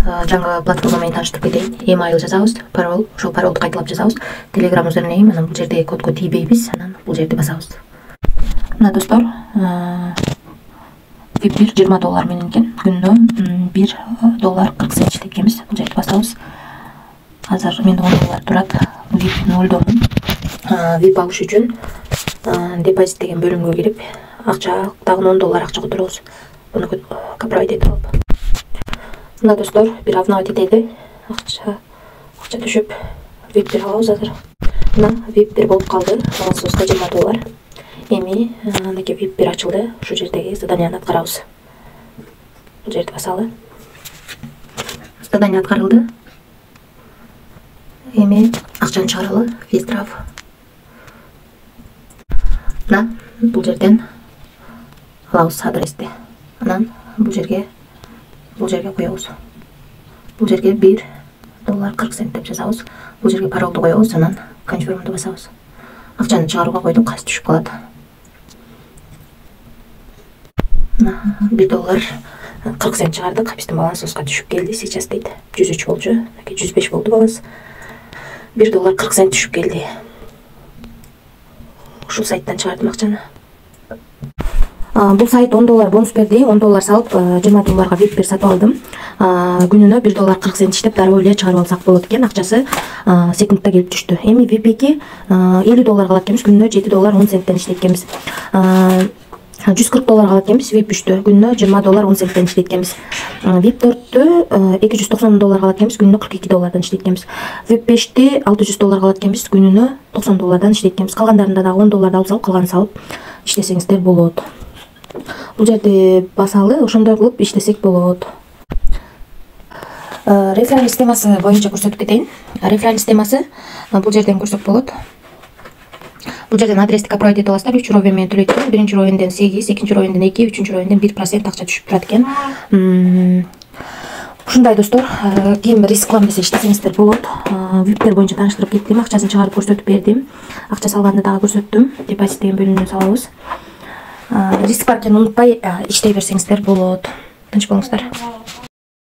жаңы платформа менен таныштырып кетейин. Email жазабыз, пароль, ошол паролду кайталап жазабыз. Telegram üzeriне, анан бул жерде кодго тийбейбиз, анан бул жерде басабыз. Мына достор, VIP1 $20 менен экен. Күндө $1.40 иштеткенбиз. Бул жерде басабыз. Азыр менде $10 турат. VIP 0-домун. VIP алыш үчүн депозит деген бөлүмгө кирип, акча дагы $10 акча которобуз. Буну копировать этип алып. Мына достор, бир обновать этели. Акча түшүп, VIP1 алабыз азыр. Мына VIP1 болуп калды. Балансыбызда $20. Эми мынакей VIP1 ачылды. Ушу жердеги заданияны аткарабыз. Бул жерди басалы. Задание аткарылды. Эми акчаны чыгаралы. Физдрав. Мына бул жерден алабыз адрести. Анан бул жерге коебуз. Бул жерге $1.40 деп жазабыз. Бул жерге паролду коебуз, анан конфирмду басабыз. Акчаны чыгарууга койдук, кайсы түшүп калат. $1.40 чыгардык. Биздин балансыбызга түшүп келди. Сейчас дейт. 103 болчу. 105 болду баланс. $1.40 түшүп келди. Ушул сайттан чыгардым акчаны. Бул сайт $10 бонус берди. $10 салып, $20 VIP1 сатып алдым. Күнүнө $1.40 иштеп, дароо эле чыгарып алсак болот экен. Акчасы секундта келип түштү. Эми VIP2 $50 калат экенбиз. Күнүнө $7.10 иштейт экенбиз. $140 калат экенбиз. VIP3-тө күнүнө $20.10 иштейт экенбиз. VIP4-тө $290 калат экенбиз. Күнүнө $42 иштейт экенбиз. VIP5-ти $600 калат экенбиз. Күнүнө $90 иштейт экенбиз. Калгандарында дагы $10 алып салып, калганын салып иштесеңиздер болот. Бул жерде басалы, ошондой кылып иштесек болот. Рефераль системасы боюнча көрсөтүп кетейин. Рефераль системасы бул жерден көрсөк болот. Бул жерден адрести копировать этип аласыздар. 3 уровень менен төлөйт экен. Биринчи уровеньден 8, экинчи уровеньден 2, үчүнчү уровеньден 1% акча түшүп турат экен. Ушундай достор, ким рисклам десе иштесеңиздер болот. VIP1 боюнча тааныштырып кеттим, акчасын чыгарып көрсөтүп бердим. Акча салганды дагы көрсөттүм. Депозит деген бөлүмүнөн салабыз. Риск бар экенин унутпай иштей берсеңиздер болот. Тынч болуңуздар.